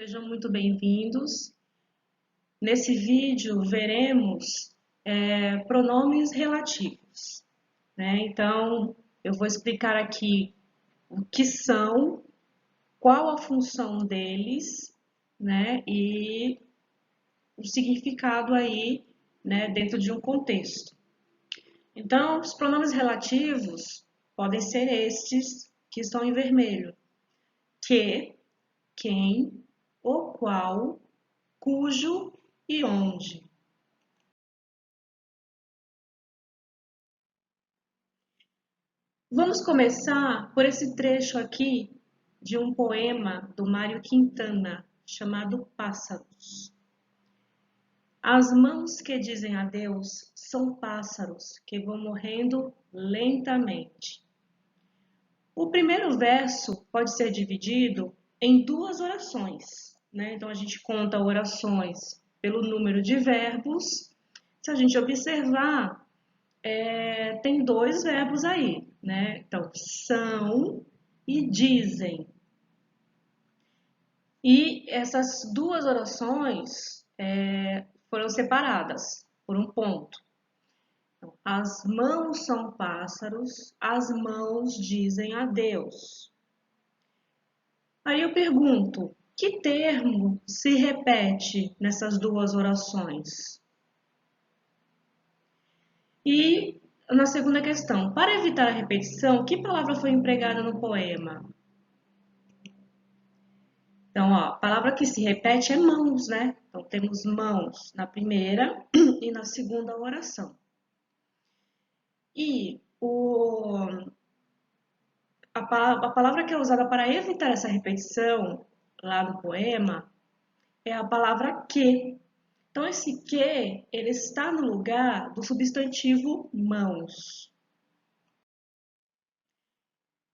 Sejam muito bem-vindos. Nesse vídeo veremos pronomes relativos, né? Então, eu vou explicar aqui o que são, qual a função deles, né? E o significado aí, né? Dentro de um contexto. Então, os pronomes relativos podem ser estes que estão em vermelho: que, quem, o qual, cujo e onde. Vamos começar por esse trecho aqui de um poema do Mário Quintana, chamado Pássaros. As mãos que dizem adeus são pássaros que vão morrendo lentamente. O primeiro verso pode ser dividido em duas orações, né? Então a gente conta orações pelo número de verbos. Se a gente observar, tem dois verbos aí, né? Então, são e dizem. E essas duas orações foram separadas por um ponto. Então, as mãos são pássaros, as mãos dizem adeus. Aí eu pergunto, que termo se repete nessas duas orações? E na segunda questão, para evitar a repetição, que palavra foi empregada no poema? Então, ó, a palavra que se repete é mãos, né? Então, temos mãos na primeira e na segunda oração. E a palavra que é usada para evitar essa repetição lá no poema é a palavra que. Então, esse que, ele está no lugar do substantivo mãos.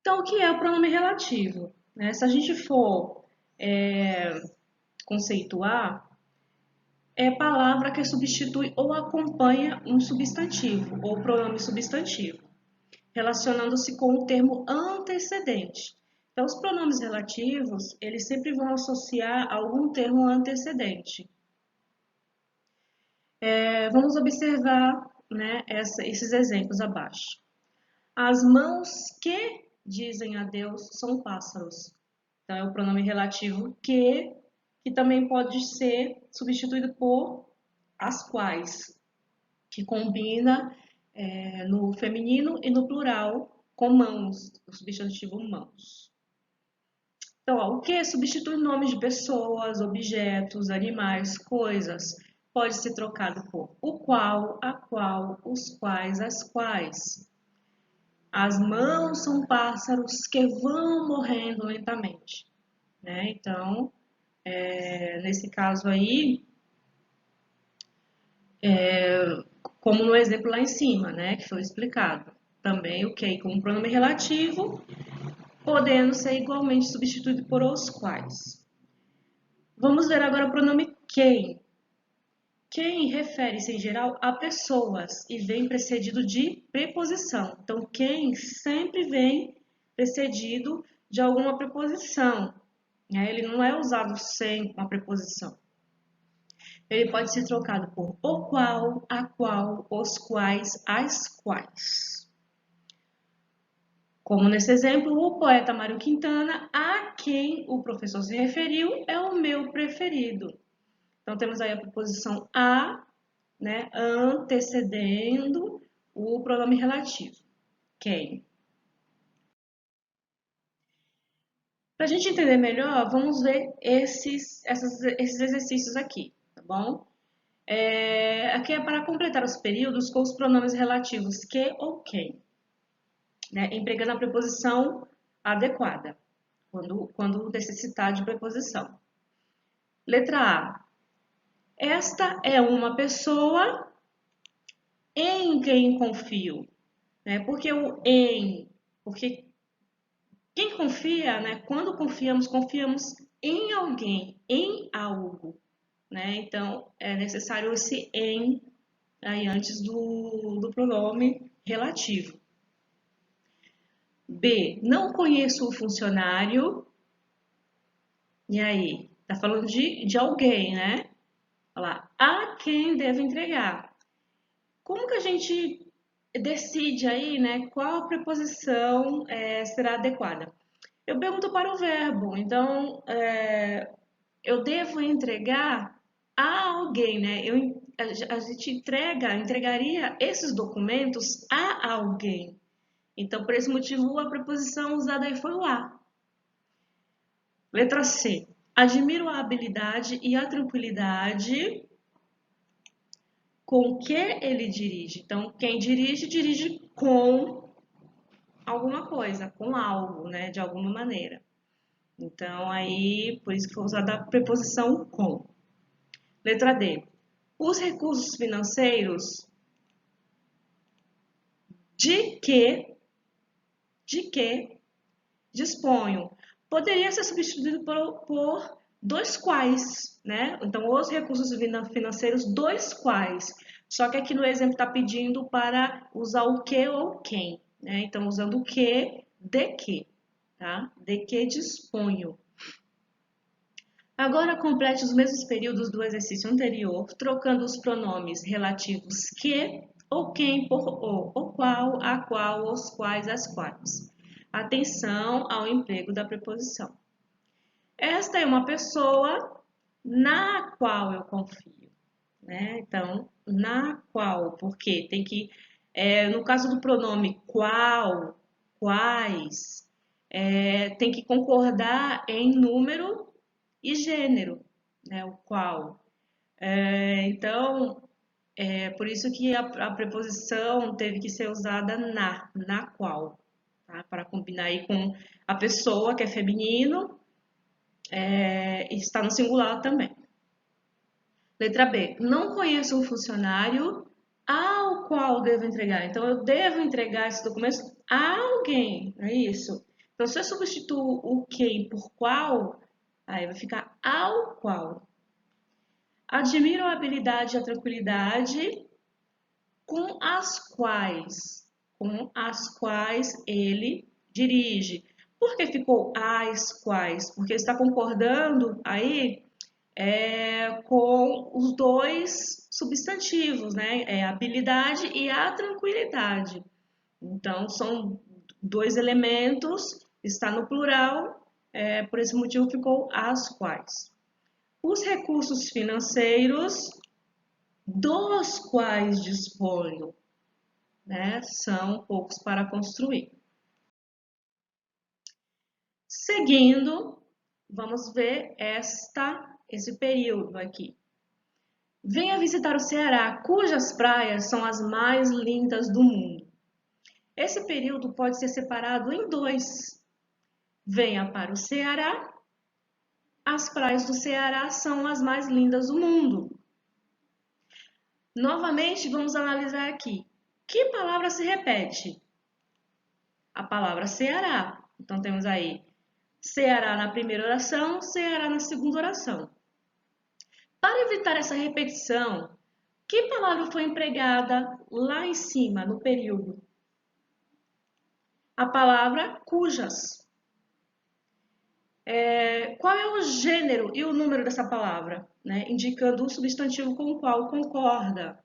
Então, o que é o pronome relativo? Né? Se a gente for conceituar, é palavra que substitui ou acompanha um substantivo ou pronome substantivo, relacionando-se com o termo antecedente. Então, os pronomes relativos, eles sempre vão associar algum termo antecedente. Vamos observar, né, esses exemplos abaixo. As mãos que dizem adeus são pássaros. Então, é o pronome relativo que também pode ser substituído por as quais, que combina no feminino e no plural com mãos, o substantivo mãos. Então, ó, o que substitui nomes de pessoas, objetos, animais, coisas, pode ser trocado por o qual, a qual, os quais, as quais. As mãos são pássaros que vão morrendo lentamente, né? Então, nesse caso aí, como no exemplo lá em cima, né, que foi explicado. Também o que como pronome relativo, podendo ser igualmente substituído por os quais. Vamos ver agora o pronome quem. Quem refere-se em geral a pessoas e vem precedido de preposição. Então, quem sempre vem precedido de alguma preposição, né? Ele não é usado sem uma preposição. Ele pode ser trocado por o qual, a qual, os quais, as quais. Como nesse exemplo, o poeta Mário Quintana, a quem o professor se referiu, é o meu preferido. Então, temos aí a preposição a, né, antecedendo o pronome relativo, quem. Para a gente entender melhor, vamos ver esses exercícios aqui, tá bom? Aqui é para completar os períodos com os pronomes relativos que ou quem, né, empregando a preposição adequada, quando necessitar de preposição. Letra A. Esta é uma pessoa em quem confio, né? Porque o em, porque quem confia, né? Quando confiamos, confiamos em alguém, em algo, né? Então é necessário esse em aí antes do pronome relativo. B. Não conheço o funcionário. E aí? Tá falando de alguém, né? Olha lá, a quem deve entregar. Como que a gente decide aí, né, qual a preposição será adequada? Eu pergunto para o verbo, então eu devo entregar a alguém, né? A gente entregaria esses documentos a alguém. Então, por esse motivo, a preposição usada aí foi o a. Letra C. Admiro a habilidade e a tranquilidade com que ele dirige. Então, quem dirige, dirige com alguma coisa, com algo, né? De alguma maneira. Então, aí, por isso que foi usada a preposição com. Letra D. Os recursos financeiros de que, de que disponho. Poderia ser substituído por dois quais, né? Então, os recursos financeiros, dois quais. Só que aqui no exemplo está pedindo para usar o que ou quem, né? Então, usando o que, de que, tá? De que disponho. Agora complete os mesmos períodos do exercício anterior, trocando os pronomes relativos que ou quem por o qual, a qual, os quais, as quais. Atenção ao emprego da preposição. Esta é uma pessoa na qual eu confio, né? Então, na qual, porque tem que, no caso do pronome qual, quais, tem que concordar em número e gênero, né? O qual. Então, é por isso que a preposição teve que ser usada na qual, tá? Para combinar aí com a pessoa, que é feminino, e está no singular também. Letra B. Não conheço um funcionário ao qual devo entregar. Então, eu devo entregar esse documento a alguém, não é isso? Então, se eu substituo o quem por qual, aí vai ficar ao qual. Admiro a habilidade e a tranquilidade com as quais ele dirige. Por que ficou as quais? Porque está concordando aí com os dois substantivos, né? A habilidade e a tranquilidade. Então, são dois elementos, está no plural, por esse motivo ficou as quais. Os recursos financeiros dos quais disponho, né, são poucos para construir. Seguindo, vamos ver esse período aqui. Venha visitar o Ceará, cujas praias são as mais lindas do mundo. Esse período pode ser separado em dois. Venha para o Ceará, as praias do Ceará são as mais lindas do mundo. Novamente, vamos analisar aqui. Que palavra se repete? A palavra Ceará. Então, temos aí Ceará na primeira oração, Ceará na segunda oração. Para evitar essa repetição, que palavra foi empregada lá em cima, no período? A palavra cujas. Qual é o gênero e o número dessa palavra? Né? Indicando o substantivo com o qual concorda.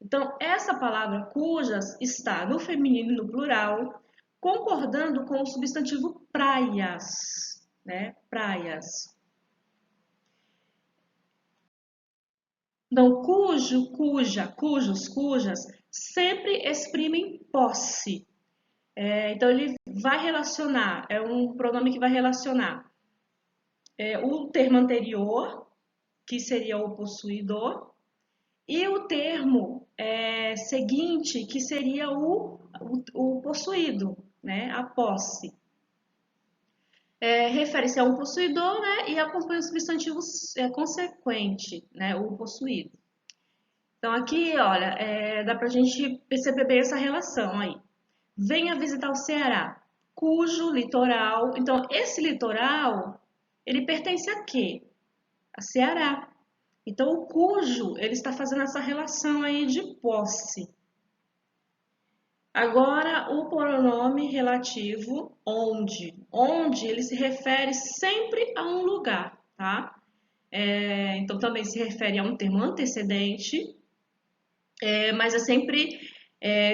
Então, essa palavra cujas está no feminino e no plural, concordando com o substantivo praias, né? Praias. Então, cujo, cuja, cujos, cujas, sempre exprimem posse. Então, ele vai relacionar, é um pronome que vai relacionar o termo anterior, que seria o possuidor, e o termo seguinte, que seria o possuído, né? A posse. Refere-se a um possuidor, né? E acompanha o substantivo consequente, né? O possuído. Então, aqui, olha, dá pra gente perceber bem essa relação aí. Venha visitar o Ceará, cujo litoral... Então, esse litoral, ele pertence a quê? A Ceará. Então, o cujo, ele está fazendo essa relação aí de posse. Agora, o pronome relativo onde. Onde, ele se refere sempre a um lugar, tá? Então também se refere a um termo antecedente, mas é sempre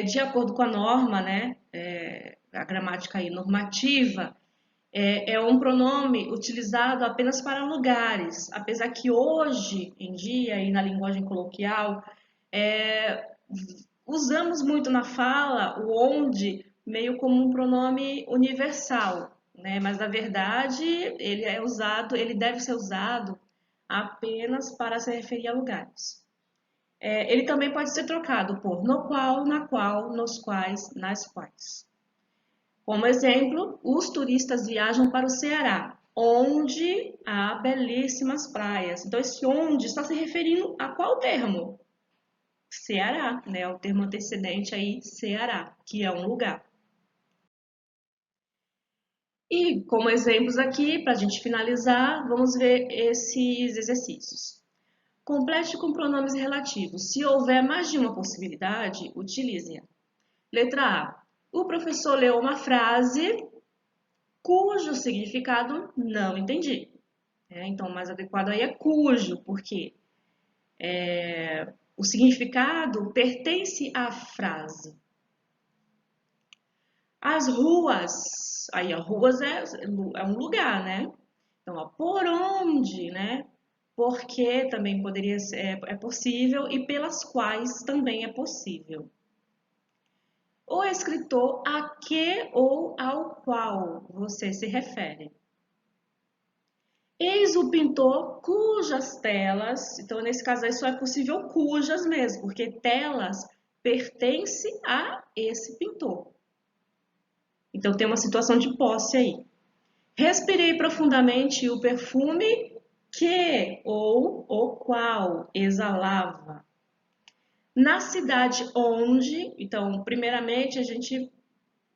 de acordo com a norma, né? A gramática aí normativa, é um pronome utilizado apenas para lugares, apesar que hoje em dia, e na linguagem coloquial, é, usamos muito na fala o onde meio como um pronome universal, né? Mas na verdade ele deve ser usado apenas para se referir a lugares. Ele também pode ser trocado por no qual, na qual, nos quais, nas quais. Como exemplo, os turistas viajam para o Ceará, onde há belíssimas praias. Então, esse onde está se referindo a qual termo? Ceará, né? O termo antecedente aí, Ceará, que é um lugar. E como exemplos aqui, para a gente finalizar, vamos ver esses exercícios. Complete com pronomes relativos. Se houver mais de uma possibilidade, utilize-a. Letra A. O professor leu uma frase cujo significado não entendi. Então, o mais adequado aí é cujo, porque o significado pertence à frase. As ruas, aí, ó, ruas é um lugar, né? Então, ó, por onde, né? Porque também poderia ser, é possível e pelas quais também é possível. O escritor a que ou ao qual você se refere. Eis o pintor cujas telas, então nesse caso aí só é possível cujas mesmo, porque telas pertence a esse pintor. Então tem uma situação de posse aí. Respirei profundamente o perfume que ou o qual exalava. Na cidade onde, então primeiramente a gente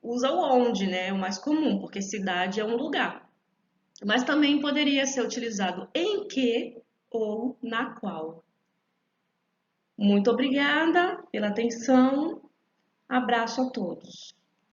usa o onde, né? O mais comum, porque cidade é um lugar. Mas também poderia ser utilizado em que ou na qual. Muito obrigada pela atenção. Abraço a todos.